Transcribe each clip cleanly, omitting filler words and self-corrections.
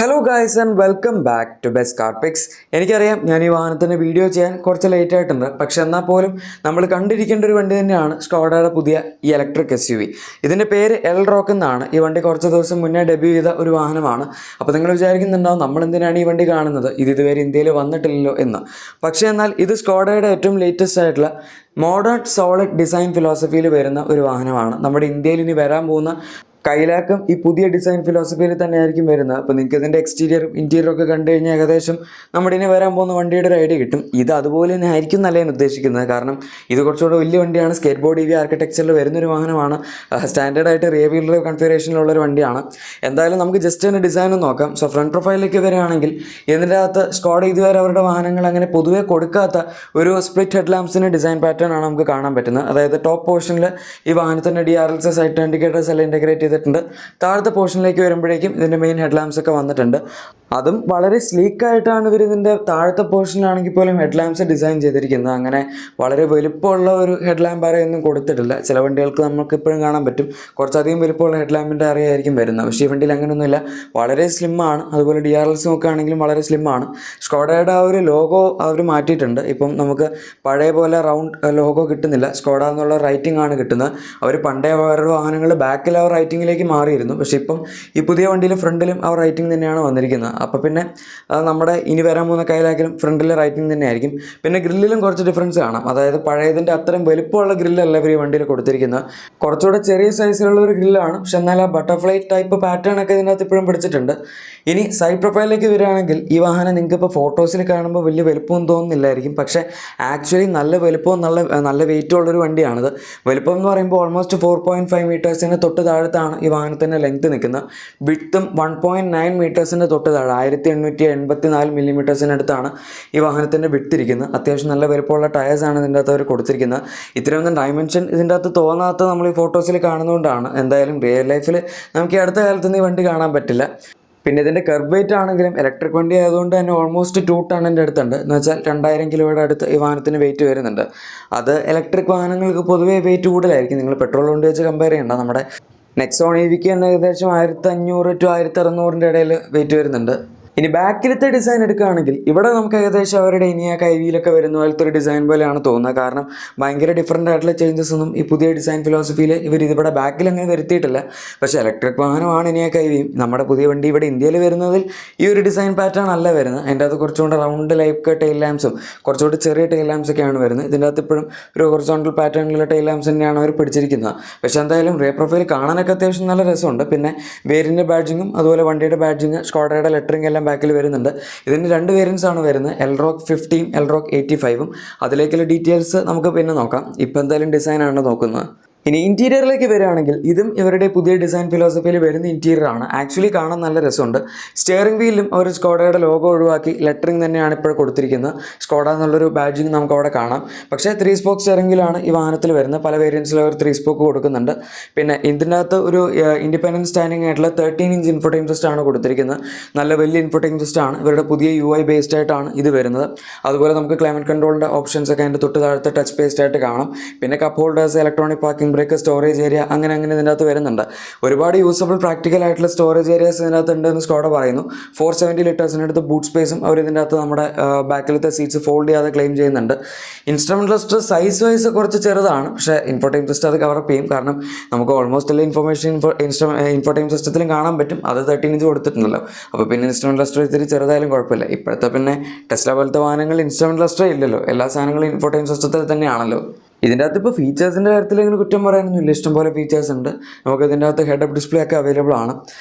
Hello guys and welcome back to best car picks. എനിക്കറിയാം ഞാൻ ഈ വാഹനത്തിൻ്റെ വീഡിയോ ചെയ്യാൻ കുറച്ച് ലേറ്റ് ആയിട്ടുണ്ട്, പക്ഷെ എന്നാൽ പോലും നമ്മൾ കണ്ടിരിക്കേണ്ട ഒരു വണ്ടി തന്നെയാണ് സ്കോഡയുടെ പുതിയ ഈ ഇലക്ട്രിക് SUV. ഇതിൻ്റെ പേര് എൽറോക്ക് എന്നാണ്. ഈ വണ്ടി കുറച്ച് ദിവസം മുന്നേ ഡെബ്യൂ ചെയ്ത ഒരു വാഹനമാണ്. അപ്പോൾ നിങ്ങൾ വിചാരിക്കുന്നുണ്ടാവും നമ്മൾ എന്തിനാണ് ഈ വണ്ടി കാണുന്നത്, ഇത് ഇതുവരെ ഇന്ത്യയിൽ വന്നിട്ടില്ലല്ലോ എന്ന്. പക്ഷേ എന്നാൽ ഇത് സ്കോഡയുടെ ഏറ്റവും ലേറ്റസ്റ്റ് ആയിട്ടുള്ള മോഡേൺ സോളിഡ് ഡിസൈൻ ഫിലോസഫിയിൽ വരുന്ന ഒരു വാഹനമാണ്. നമ്മുടെ ഇന്ത്യയിൽ ഇനി വരാൻ പോകുന്ന കൈലാക്കും ഈ പുതിയ ഡിസൈൻ ഫിലോസഫിയിൽ തന്നെയായിരിക്കും വരുന്നത്. അപ്പോൾ നിങ്ങൾക്ക് ഇതിൻ്റെ എക്സ്റ്റീരിയറും ഇൻറ്റീരിയറും ഒക്കെ കണ്ടു കഴിഞ്ഞാൽ ഏകദേശം നമ്മുടെ ഇനി വരാൻ പോകുന്ന വണ്ടിയുടെ ഒരു ഐഡിയ കിട്ടും. ഇത് അതുപോലെ തന്നെ ആയിരിക്കും നല്ല ഞാൻ ഉദ്ദേശിക്കുന്നത്. കാരണം ഇത് കുറച്ചുകൂടെ വലിയ വണ്ടിയാണ്, സ്കേറ്റ് ബോർഡ് EV ആർക്കിടെക്ചറിൽ വരുന്നൊരു വാഹനമാണ്. സ്റ്റാൻഡേർഡായിട്ട് റിയർ വീൽ ഡ്രൈവ് കൺഫിഗറേഷനിലുള്ളൊരു വണ്ടിയാണ്. എന്തായാലും നമുക്ക് ജസ്റ്റ് തന്നെ ഡിസൈൻ നോക്കാം. സോ ഫ്രണ്ട് പ്രൊഫൈലിലേക്ക് വരികയാണെങ്കിൽ ഇതിൻ്റെ അകത്ത് സ്കോഡ ഇതുവരെ അവരുടെ വാഹനങ്ങൾ അങ്ങനെ പൊതുവെ കൊടുക്കാത്ത ഒരു സ്പ്ലിറ്റ് ഹെഡ് ലാംപ്സിൻ്റെ ഡിസൈൻ പാറ്റേൺ ആണ് നമുക്ക് കാണാൻ പറ്റുന്നത്. അതായത് ടോപ്പ് പോർഷനിൽ ഈ വാഹനത്തിൻ്റെ DRLs സൈഡ് ഇൻഡിക്കേറ്റേഴ്സ് എല്ലാം ഇൻറ്റഗ്രേറ്റ് ചെയ്തിട്ടുണ്ട്. താഴത്തെ പോർഷനിലേക്ക് വരുമ്പോഴേക്കും ഇതിൻ്റെ മെയിൻ ഹെഡ് ലാംപ്സ് ഒക്കെ വന്നിട്ടുണ്ട്. അതും വളരെ സ്ലീക്കായിട്ടാണ് ഇവർ ഇതിൻ്റെ താഴത്തെ പോർഷനിലാണെങ്കിൽ പോലും ഹെഡ് ലാംപ്സ് ഡിസൈൻ ചെയ്തിരിക്കുന്നത്. അങ്ങനെ വളരെ വലുപ്പമുള്ള ഒരു ഹെഡ് ലാമ്പ് അറയൊന്നും കൊടുത്തിട്ടില്ല. ചില വണ്ടികൾക്ക് നമുക്ക് ഇപ്പോഴും കാണാൻ പറ്റും കുറച്ചധികം വലുപ്പമുള്ള ഹെഡ് ലാമ്പിൻ്റെ അറയായിരിക്കും വരുന്നത്. പക്ഷേ ഈ വണ്ടിയിൽ അങ്ങനെയൊന്നുമില്ല, വളരെ സ്ലിമ്മാണ്. അതുപോലെ DRLs നോക്കുകയാണെങ്കിലും വളരെ സ്ലിമ്മാണ്. സ്കോഡയുടെ ആ ഒരു ലോഗോ അവർ മാറ്റിയിട്ടുണ്ട്. ഇപ്പം നമുക്ക് പഴയ പോലെ റൗണ്ട് ലോഗോ കിട്ടുന്നില്ല, സ്കോഡ എന്നുള്ള റൈറ്റിംഗ് ആണ് കിട്ടുന്നത്. അവർ പണ്ടേ അവരുടെ വാഹനങ്ങൾ ബാക്കിൽ ആ റൈറ്റിങ്ങിലേക്ക് മാറിയിരുന്നു. പക്ഷേ ഇപ്പം ഈ പുതിയ വണ്ടിയിൽ ഫ്രണ്ടിലും ആ റൈറ്റിംഗ് തന്നെയാണ് വന്നിരിക്കുന്നത്. അപ്പോൾ പിന്നെ നമ്മുടെ ഇനി വരാൻ പോകുന്ന കൈലാക്കിലും ഫ്രണ്ടിലെ റൈറ്റിംഗ് തന്നെയായിരിക്കും. പിന്നെ ഗ്രില്ലിലും കുറച്ച് ഡിഫറൻസ് കാണാം. അതായത് പഴയതിൻ്റെ അത്രയും വലുപ്പമുള്ള ഗ്രില്ലല്ല ഇവർ ഈ വണ്ടിയിൽ കൊടുത്തിരിക്കുന്നത്. കുറച്ചുകൂടെ ചെറിയ സൈസിലുള്ള ഒരു ഗ്രില്ലാണ്. പക്ഷെ എന്നാൽ ആ ബട്ടർഫ്ലൈ ടൈപ്പ് പാറ്റേൺ ഒക്കെ ഇതിനകത്ത് ഇപ്പോഴും പിടിച്ചിട്ടുണ്ട്. ഇനി സൈഡ് പ്രൊഫൈലിലേക്ക് വരികയാണെങ്കിൽ ഈ വാഹനം നിങ്ങൾക്ക് ഇപ്പോൾ ഫോട്ടോസിൽ കാണുമ്പോൾ വലിയ വലുപ്പമൊന്നും തോന്നുന്നില്ലായിരിക്കും. പക്ഷേ ആക്ച്വലി നല്ല വലുപ്പവും നല്ല വെയിറ്റും ഉള്ളൊരു വണ്ടിയാണിത്. വലുപ്പം എന്ന് പറയുമ്പോൾ ഓൾമോസ്റ്റ് 4.5 മീറ്റേഴ്സിന് തൊട്ട് താഴത്താണ് ഈ വാഹനത്തിൻ്റെ ലെങ്ത് നിൽക്കുന്നത്. വിഡ്ത്തും 1.9 മീറ്റേഴ്സിൻ്റെ തൊട്ട് താഴെ 1884 മില്ലിമീറ്റേഴ്സിനടുത്താണ് ഈ വാഹനത്തിൻ്റെ വിഡ്ത്ത് ഇരിക്കുന്നത്. അത്യാവശ്യം നല്ല വലുപ്പമുള്ള ടയേഴ്സാണ് ഇതിൻ്റെ അകത്ത് അവർ കൊടുത്തിരിക്കുന്നത്. ഇത്രയൊന്നും ഡയമെൻഷൻ ഇതിൻ്റെ അകത്ത് തോന്നാത്ത നമ്മൾ ഈ ഫോട്ടോസിൽ കാണുന്നതുകൊണ്ടാണ്. എന്തായാലും റിയൽ ലൈഫിൽ നമുക്ക് ഈ അടുത്ത കാലത്തൊന്നും ഈ വണ്ടി കാണാൻ പറ്റില്ല. പിന്നെ ഇതിൻ്റെ കർബ് വെയിറ്റ് ആണെങ്കിലും ഇലക്ട്രിക് വണ്ടി ആയതുകൊണ്ട് തന്നെ ഓൾമോസ്റ്റ് 2 ടണ്ണിൻ്റെ അടുത്തുണ്ട്. എന്ന് വെച്ചാൽ 2000 കിലോയുടെ അടുത്ത് ഈ വാഹനത്തിന് വെയിറ്റ് വരുന്നുണ്ട്. അത് ഇലക്ട്രിക് വാഹനങ്ങൾക്ക് പൊതുവേ വെയിറ്റ് കൂടുതലായിരിക്കും. നിങ്ങൾ പെട്രോൾ വണ്ടി വെച്ച് കമ്പയർ ചെയ്യേണ്ട. നമ്മുടെ നെക്സോൺ EVക്ക് തന്നെ ഏകദേശം 1500 to 1600 ഇടയിൽ വെയിറ്റ് വരുന്നുണ്ട്. ഇനി ബാക്കിലത്തെ ഡിസൈൻ എടുക്കുകയാണെങ്കിൽ ഇവിടെ നമുക്ക് ഏകദേശം അവരുടെ ഇനിയൊക്കെ IV വരുന്ന പോലത്തെ ഒരു ഡിസൈൻ പോലെയാണ് തോന്നുന്നത്. കാരണം ഭയങ്കര ഡിഫറൻ്റ് ആയിട്ടുള്ള ചേഞ്ചസ് ഒന്നും ഈ പുതിയ ഡിസൈൻ ഫിലോസഫിയിൽ ഇവർ ഇതിവിടെ ബാക്കിൽ അങ്ങനെ വരുത്തിയിട്ടില്ല. പക്ഷേ ഇലക്ട്രിക് വാഹനമാണ് ഇനിയൊക്കെ IV. നമ്മുടെ പുതിയ വണ്ടി ഇവിടെ ഇന്ത്യയിൽ വരുന്നതിൽ ഈ ഒരു ഡിസൈൻ പാറ്റേൺ അല്ല വരുന്നത്. അതിൻ്റെ അകത്ത് കുറച്ചുകൂടെ റൗണ്ട് ലൈക്ക് ടെയിൽ ലാംപ്സും കുറച്ചുകൂടി ചെറിയ ടെയിൽ ലാംപ്സ് ഒക്കെയാണ് വരുന്നത്. ഇതിൻ്റെ അകത്ത് ഇപ്പോഴും ഒരു ഹൊറിസോണ്ടൽ പാറ്റേണിലുള്ള ടെയിൽ ലാംപ്സ് തന്നെയാണ് അവർ പിടിച്ചിരിക്കുന്നത്. പക്ഷേ എന്തായാലും റിയർ പ്രൊഫൈൽ കാണാനൊക്കെ അത്യാവശ്യം നല്ല രസമുണ്ട്. പിന്നെ വേരിയൻ്റെ ബാഡ്ജിങ്ങും അതുപോലെ വണ്ടിയുടെ ബാഡ്ജിങ് സ്കോഡയുടെ ലെറ്ററിംഗ് എല്ലാം ബാക്കിൽ വരുന്നുണ്ട്. ഇതിന് 2 വേരിയൻസ് ആണ് വരുന്നത്, എൽറോക്ക് 15, എൽറോക്ക് 85. അതിലേക്കുള്ള ഡീറ്റെയിൽസ് നമുക്ക് പിന്നെ നോക്കാം. ഇപ്പം എന്തായാലും ഡിസൈനാണ് നോക്കുന്നത്. ഇനി ഇൻറ്റീരിയറിലേക്ക് വരികയാണെങ്കിൽ ഇതും ഇവരുടെ പുതിയ ഡിസൈൻ ഫിലോസഫിയിൽ വരുന്ന ഇൻറ്റീരിയറാണ്. ആക്ച്വലി കാണാൻ നല്ല രസമുണ്ട്. സ്റ്റിയറിംഗ് വീലിലും അവർ സ്കോഡയുടെ ലോഗോ ഒഴിവാക്കി ലെറ്ററിംഗ് തന്നെയാണ് ഇപ്പോൾ കൊടുത്തിരിക്കുന്നത്. സ്കോഡ എന്നുള്ളൊരു ബാഡ്ജിങ് നമുക്ക് അവിടെ കാണാം. പക്ഷേ 3 സ്പോക്ക് സ്റ്റിയറിംഗ് വീലാണ് ഈ വാഹനത്തിൽ വരുന്നത്. പല വേരിയൻസിലും അവർ 3 സ്പോക്ക് കൊടുക്കുന്നുണ്ട്. പിന്നെ ഇതിൻ്റെ അകത്ത് ഒരു ഇൻഡിപെൻഡൻറ്റ് സ്റ്റാൻഡിംഗ് ആയിട്ടുള്ള 13 ഇഞ്ച് ഇൻഫോടൈം സിസ്റ്റമാണ് കൊടുത്തിരിക്കുന്നത്. നല്ല വലിയ ഇൻഫോടൈം സിസ്റ്റമാണ്. ഇവരുടെ പുതിയ UI ബേസ്ഡ് ആയിട്ടാണ് ഇത് വരുന്നത്. അതുപോലെ നമുക്ക് ക്ലൈമറ്റ് കൺട്രോളിൻ്റെ ഓപ്ഷൻസ് ഒക്കെ അതിൻ്റെ തൊട്ട് താഴത്തെ ടച്ച് ബേസ്ഡ് ആയിട്ട് കാണാം. പിന്നെ cup holders, electronic parking brake, storage area, അങ്ങനെ ഇതിൻ്റെ അകത്ത് വരുന്നുണ്ട്. ഒരുപാട് യൂസബിൾ പ്രാക്ടിക്കൽ ആയിട്ടുള്ള സ്റ്റോറേജ് ഏരിയാസ് ഇതിനകത്ത് ഉണ്ടെന്ന് സ്കോഡ പറയുന്നു. 470 ലിറ്റേഴ്സിനടുത്ത് ബൂട്ട് സ്പേസും അവർ ഇതിൻ്റെ അകത്ത് നമ്മുടെ ബാക്കിലത്തെ സീറ്റ്സ് ഫോൾഡ് ചെയ്യാതെ ക്ലെയിം ചെയ്യുന്നുണ്ട്. ഇൻസ്ട്രുമെൻറ്റ് ക്ലസ്റ്റർ സൈസ് വൈസ് കുറച്ച് ചെറുതാണ്. പക്ഷേ ഇൻഫോടൈം സിസ്റ്റം അത് കവറപ്പ് ചെയ്യും. കാരണം നമുക്ക് ഓൾമോസ്റ്റ് എല്ലാ ഇൻഫോർമേഷൻ ഇൻഫോടൈം സിസ്റ്റത്തിലും കാണാൻ പറ്റും. അത് 13 ഇഞ്ച് കൊടുത്തിട്ടുണ്ടല്ലോ. അപ്പോൾ പിന്നെ ഇൻസ്ട്രുമെൻറ്റ് ക്ലസ്റ്റർ ഇത്തിരി ചെറുതായാലും കുഴപ്പമില്ല. ഇപ്പോഴത്തെ പിന്നെ ടെസ്ല പോലത്തെ വാഹനങ്ങളിൽ ഇൻസ്ട്രുമെൻറ്റ് ക്ലസ്റ്റർ ഇല്ലല്ലോ, എല്ലാ സാധനങ്ങളും ഇൻഫോടൈം സിസ്റ്റത്തിൽ തന്നെയാണല്ലോ. ഇതിൻ്റെ അകത്ത് ഇപ്പോൾ ഫീച്ചേഴ്സിൻ്റെ കാര്യത്തിൽ ഇങ്ങനെ കുറ്റം പറയാനൊന്നുമില്ല, ഇഷ്ടംപോലെ ഫീച്ചേഴ്സ് ഉണ്ട്. നമുക്ക് ഇതിൻ്റെ അകത്ത് ഹെഡ് അപ്പ് ഡിസ്പ്ലേ ഒക്കെ അവൈലബിൾ ആണ്.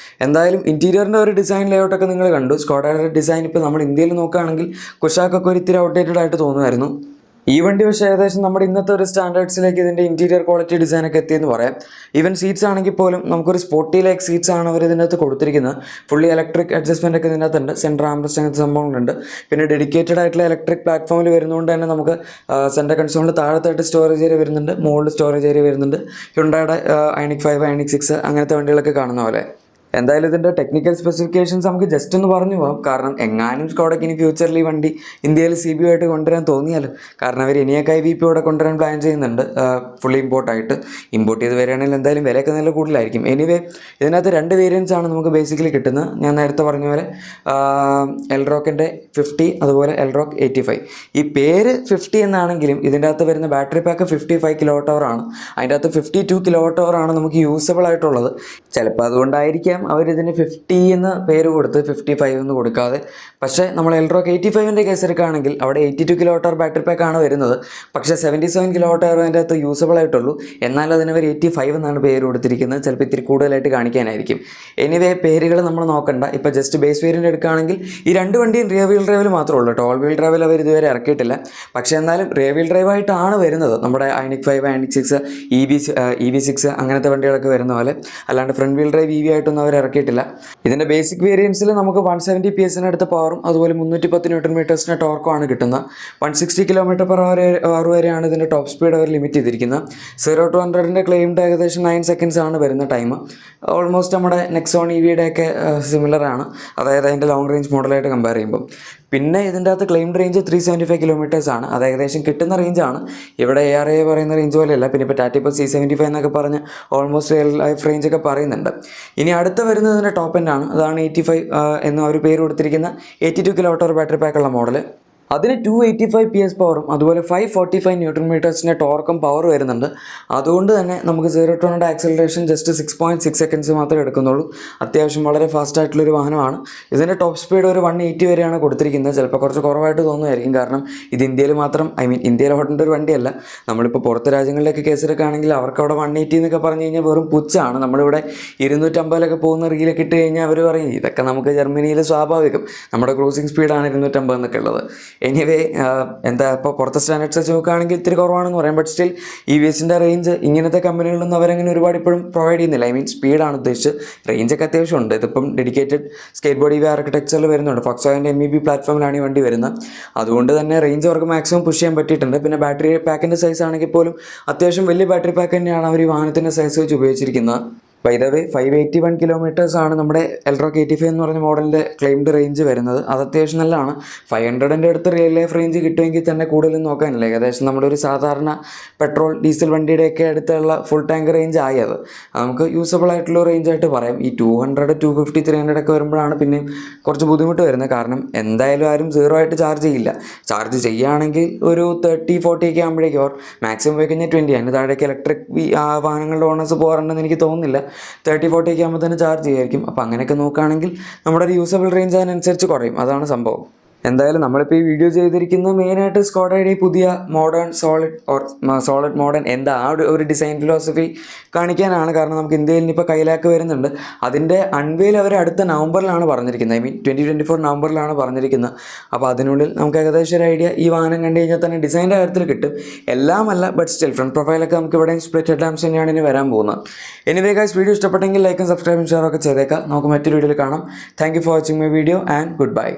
എന്തായാലും ഇൻറ്റീരിയറിൻ്റെ ഒരു ഡിസൈൻ ലേഔട്ടൊക്കെ നിങ്ങൾ കണ്ടു. സ്കോഡയുടെ ഡിസൈൻ ഇപ്പോൾ നമ്മൾ ഇന്ത്യയിൽ നോക്കുകയാണെങ്കിൽ കുഷാക്കൊക്കെ ഒരു ഇത്തിരി ഔട്ട്ഡേറ്റഡ് ആയിട്ട് തോന്നുമായിരുന്നു. ഈ വണ്ടി പക്ഷേ ഏകദേശം നമ്മുടെ ഇന്നത്തെ ഒരു സ്റ്റാൻഡേർഡ്സിലേക്ക് ഇതിൻ്റെ ഇൻറ്റീരിയർ ക്വാളിറ്റി ഡിസൈനൊക്കെ എത്തിയെന്ന് പറയാം. ഈവൻ സീറ്റ്സ് ആണെങ്കിൽ പോലും നമുക്കൊരു സ്പോർട്ടി ലൈക്ക് സീറ്റ്സ് ആണ് അവർ ഇതിനകത്ത് കൊടുത്തിരിക്കുന്നത്. ഫുള്ളി ഇലക്ട്രിക് അഡ്ജസ്റ്റ്മെൻ്റ് ഒക്കെ ഇതിനകത്തുണ്ട്. സെൻറ്റർ ആംബ്രസ്റ്റ് അങ്ങനത്തെ സംഭവങ്ങളുണ്ട്. പിന്നെ ഡെഡിക്കേറ്റഡ് ആയിട്ടുള്ള ഇലക്ട്രിക് പ്ലാറ്റ്ഫോമിൽ വരുന്നതുകൊണ്ട് തന്നെ നമുക്ക് സെൻറ്റർ കൺസോളിൽ താഴത്തായിട്ട് സ്റ്റോറേജ് ഏരിയ വരുന്നുണ്ട്, മുകളിൽ സ്റ്റോറേജ് ഏരിയ വരുന്നുണ്ട്. ഹ്യുണ്ടായുടെ ഐനിക് 5, ഐനിക് 6 അങ്ങനത്തെ വണ്ടികളൊക്കെ കാണുന്ന പോലെ. എന്തായാലും ഇതിൻ്റെ ടെക്നിക്കൽ സ്പെസിഫിക്കേഷൻസ് നമുക്ക് ജസ്റ്റ് ഒന്ന് പറഞ്ഞു പോകാം. കാരണം എങ്ങാനും സ്കോഡയ്ക്ക് ഇനി ഫ്യൂച്ചറിൽ ഈ വണ്ടി ഇന്ത്യയിൽ CBO ആയിട്ട് കൊണ്ടുവരാൻ തോന്നിയാലോ. കാരണം അവർ ഇനിയൊക്കെ IVP ഇവിടെ കൊണ്ടുവരാൻ പ്ലാൻ ചെയ്യുന്നുണ്ട്, ഫുള്ളി ഇമ്പോർട്ടായിട്ട്. ഇമ്പോർട്ട് ചെയ്ത് വരികയാണെങ്കിൽ എന്തായാലും വിലയൊക്കെ നല്ല കൂടുതലായിരിക്കും. എനിവേ ഇതിനകത്ത് 2 വേരിയൻസ് ആണ് നമുക്ക് ബേസിക്കലി കിട്ടുന്നത്. ഞാൻ നേരത്തെ പറഞ്ഞ പോലെ എൽറോക്കിൻ്റെ 50, അതുപോലെ എൽറോക്ക് 85. ഈ പേര് 50 എന്നാണെങ്കിലും ഇതിൻ്റെ അകത്ത് വരുന്ന ബാറ്ററി പാക്ക് 55 kWh ആണ്. അതിൻ്റെ അകത്ത് 52 kWh ആണ് നമുക്ക് യൂസബിൾ ആയിട്ടുള്ളത്. ചിലപ്പോൾ അതുകൊണ്ടായിരിക്കാം അവരിതിന് 50 എന്ന് പേര് കൊടുത്ത് 55 എന്ന് കൊടുക്കാതെ. പക്ഷേ നമ്മൾ എൽറോക്ക് 85ൻ്റെ കേസ് എടുക്കുകയാണെങ്കിൽ അവിടെ 82 kWh ബാറ്ററി പാക്കാണ് വരുന്നത്. പക്ഷേ 77 kWh അതിൻ്റെ അകത്ത് യൂസബിൾ ആയിട്ടുള്ളൂ. എന്നാൽ അതിനവർ 85 എന്നാണ് പേര് കൊടുത്തിരിക്കുന്നത്. ചിലപ്പോൾ ഇത്തിരി കൂടുതലായിട്ട് കാണിക്കാനായിരിക്കും. എനിവേ പേരുകൾ നമ്മൾ നോക്കണ്ട. ഇപ്പോൾ ജസ്റ്റ് ബേസ് വേരിയൻ്റ് എടുക്കുകയാണെങ്കിൽ ഈ 2 വണ്ടിയും റിയർ വീൽ ഡ്രൈവിൽ മാത്രമേ ഉള്ളൂ. ടോൾ വീൽ ഡ്രൈവിൽ അവർ ഇതുവരെ ഇറക്കിയിട്ടില്ല. പക്ഷേ എന്നാലും റിയർ വീൽ ഡ്രൈവായിട്ടാണ് വരുന്നത്. നമ്മുടെ INIQ 5, INIQ 6, EV6 അങ്ങനത്തെ വണ്ടികളൊക്കെ വരുന്ന പോലെ. അല്ലാണ്ട് ഫ്രണ്ട് വീൽ ഡ്രൈവ് EV ആയിട്ടൊന്നും അവർ ഇറക്കിയിട്ടില്ല. ഇതിൻ്റെ ബേസിക് വേരിയൻസിൽ നമുക്ക് 170 PS അടുത്ത പവറും അതുപോലെ 310 Nm ടോർക്കുമാണ് കിട്ടുന്നത്. 160 km/h വരെയാണ് ഇതിൻ്റെ ടോപ്പ് സ്പീഡ് അവർ ലിമിറ്റ് ചെയ്തിരിക്കുന്നത്. 0 to 100ൻ്റെ ക്ലെയിംഡ് ഏകദേശം 9 seconds ആണ് വരുന്ന ടൈം. ഓൾമോസ്റ്റ് നമ്മുടെ നെക്സോൺ EVയുടെ ഒക്കെ സിമിലർ ആണ്, അതായത് അതിൻ്റെ ലോങ് റേഞ്ച് മോഡലായിട്ട് കമ്പയർ ചെയ്യുമ്പോൾ. പിന്നെ ഇതിൻ്റെ അകത്ത് ക്ലെയിംഡ് റേഞ്ച് 375 km ആണ്. അത് ഏകദേശം കിട്ടുന്ന റേഞ്ചാണ്. ഇവിടെ ARA പറയുന്ന റേഞ്ച് പോലെയല്ല. പിന്നെ ഇപ്പോൾ ടാറ്റ ഇപ്പോൾ C75 എന്നൊക്കെ പറഞ്ഞ് ഓൾമോസ്റ്റ് റിയൽ ലൈഫ് റേഞ്ചൊക്കെ പറയുന്നുണ്ട്. ഇനി അടുത്ത് വരുന്നതിൻ്റെ ടോപ്പ് എൻഡ് ആണ്. അതാണ് 85 എന്ന് അവർ പേര് കൊടുത്തിരിക്കുന്ന 82 kWh ബാറ്ററി പാക്കുള്ള മോഡൽ. അതിന് 285 PS പവറും അതുപോലെ 545 Nm ടോർക്കും പവർ വരുന്നുണ്ട്. അതുകൊണ്ട് തന്നെ നമുക്ക് 0 to 100 ആക്സലറേഷൻ ജസ്റ്റ് 6.6 seconds മാത്രമേ എടുക്കുന്നുള്ളൂ. അത്യാവശ്യം വളരെ ഫാസ്റ്റ് ആയിട്ടുള്ളൊരു വാഹനമാണ്. ഇതിൻ്റെ ടോപ്പ് സ്പീഡ് ഒരു 180 വരെയാണ് കൊടുത്തിരിക്കുന്നത്. ചിലപ്പോൾ കുറച്ച് കുറവായിട്ട് തോന്നുമായിരിക്കും. കാരണം ഇത് ഇന്ത്യയിൽ മാത്രം, ഇന്ത്യയിൽ ഓടേണ്ട ഒരു വണ്ടിയല്ല. നമ്മളിപ്പോൾ പുറത്ത് രാജ്യങ്ങളിലേക്ക് കേസെടുക്കുകയാണെങ്കിൽ അവർക്ക് അവിടെ 180 എന്നൊക്കെ പറഞ്ഞു കഴിഞ്ഞാൽ വെറും പുച്ഛമാണ്. നമ്മളിവിടെ 250 പോകുന്ന റീലൊക്കെ ഇട്ട് കഴിഞ്ഞാൽ അവർ പറയും ഇതൊക്കെ നമുക്ക് ജർമ്മനിയിൽ സ്വാഭാവികം, നമ്മുടെ ക്രൂസിംഗ് സ്പീഡാണ് 250 എന്നൊക്കെ ഉള്ളത്. എനിവേ ഇപ്പോൾ പുറത്തെ സ്റ്റാൻഡേർഡ്സ് വെച്ച് നോക്കുകയാണെങ്കിൽ ഇത്തിരി കുറവാണെന്ന് പറയാം. ബട്ട് സ്റ്റിൽ EVSൻ്റെ റേഞ്ച് ഇങ്ങനത്തെ കമ്പനികളിലൊന്നും അവരങ്ങനെ ഒരുപാട് ഇപ്പോഴും പ്രൊവൈഡ് ചെയ്യുന്നില്ല. സ്പീഡാണ് ഉദ്ദേശിച്ച്. റേഞ്ചൊക്കെ അത്യാവശ്യം ഉണ്ട്. ഇതിപ്പം ഡെഡിക്കേറ്റഡ് സ്കേറ്റ് ബോർഡ് EV ആർക്കിടെക്ചറിൽ വരുന്നുണ്ട്. ഫോക്സ്വാഗൻ്റെ MEB പ്ലാറ്റ്ഫോമിലാണ് ഈ വണ്ടി വരുന്നത്. അതുകൊണ്ട് തന്നെ റേഞ്ച് അവർക്ക് മാക്സിമം പുഷ് ചെയ്യാൻ പറ്റിയിട്ടുണ്ട്. പിന്നെ ബാറ്ററി പാക്കിൻ്റെ സൈസ് ആണെങ്കിൽ പോലും അത്യാവശ്യം വലിയ ബാറ്ററി പാക്ക് തന്നെയാണ് അവർ ഈ വാഹനത്തിൻ്റെ സൈസ് വെച്ച് ഉപയോഗിച്ചിരിക്കുന്നത്. ബൈ ദ വേ 581 km ആണ് നമ്മുടെ എൽറോക്ക് 85 എന്ന് പറഞ്ഞ മോഡലിൻ്റെ ക്ലെയിംഡ് റേഞ്ച് വരുന്നത്. അത് അത്യാവശ്യം നല്ലതാണ്. 500ൻ്റെ അടുത്ത് റിയൽ ലൈഫ് റേഞ്ച് കിട്ടുമെങ്കിൽ തന്നെ കൂടുതലും നോക്കാനില്ല. ഏകദേശം നമ്മുടെ ഒരു സാധാരണ പെട്രോൾ ഡീസൽ വണ്ടിയുടെയൊക്കെ അടുത്തുള്ള ഫുൾ ടാങ്ക് റേഞ്ച് ആയത്. നമുക്ക് യൂസബിൾ ആയിട്ടുള്ള റേഞ്ചായിട്ട് പറയാം. ഈ 200, 250, 300 ഒക്കെ വരുമ്പോഴാണ് പിന്നെയും കുറച്ച് ബുദ്ധിമുട്ട് വരുന്നത്. കാരണം എന്തായാലും ആരും 0 ആയിട്ട് ചാർജ് ചെയ്യില്ല. ചാർജ് ചെയ്യുകയാണെങ്കിൽ ഒരു 30-40 ഒക്കെ ആകുമ്പോഴേക്കും, ഓർ മാക്സിമം പോയി കഴിഞ്ഞാൽ 20. അതിന് താഴേക്ക് ഇലക്ട്രിക് വാഹനങ്ങളുടെ ഓണേഴ്സ് പോകാറുണ്ടെന്ന് എനിക്ക് തോന്നുന്നില്ല. 30-40 ഒക്കെ ആകുമ്പോൾ തന്നെ ചാർജ് ചെയ്യുമായിരിക്കും. അപ്പോൾ അങ്ങനെയൊക്കെ നോക്കുകയാണെങ്കിൽ നമ്മുടെ ഒരു യൂസബിൾ റേഞ്ച് അതിനനുസരിച്ച് കുറയും. അതാണ് സംഭവം. എന്തായാലും നമ്മളിപ്പോൾ ഈ വീഡിയോ ചെയ്തിരിക്കുന്നത് മെയിനായിട്ട് സ്കോഡയുടെ പുതിയ മോഡേൺ സോളിഡ് മോഡേൺ ഒരു ഡിസൈൻ ഫിലോസഫി കാണിക്കാനാണ്. കാരണം നമുക്ക് ഇന്ത്യയിൽ ഇപ്പോൾ കൈലാക്ക് വരുന്നുണ്ട്. അതിൻ്റെ അൺവെയിൽ അവർ അടുത്ത നവംബറിലാണ് പറഞ്ഞിരിക്കുന്നത്. 2024 നവംബറിലാണ് പറഞ്ഞിരിക്കുന്നത്. അപ്പോൾ അതിനുള്ളിൽ നമുക്ക് ഏകദേശം ഒരു ഐഡിയ ഈ വാഹനം കണ്ടു കഴിഞ്ഞാൽ തന്നെ ഡിസൈൻ്റെ കാര്യത്തിൽ കിട്ടും. എല്ലാമല്ല, ബട്ട് സ്റ്റിൽ ഫ്രണ്ട് പ്രൊഫൈലൊക്കെ നമുക്ക് ഇവിടെയും സ്പ്ലിറ്റ് ഹെഡ് ലാംപ്സ് തന്നെയാണ് ഇനി വരാൻ പോകുന്നത്. എനിവേ ഗൈസ്, വീഡിയോ ഇഷ്ടപ്പെട്ടെങ്കിൽ ലൈക്കും സബ്സ്ക്രൈബും ഷെയറൊക്കെ ചെയ്തേക്കാം. നമുക്ക് മറ്റൊരു വീഡിയോയിൽ കാണാം. Thank you for watching my video and good bye.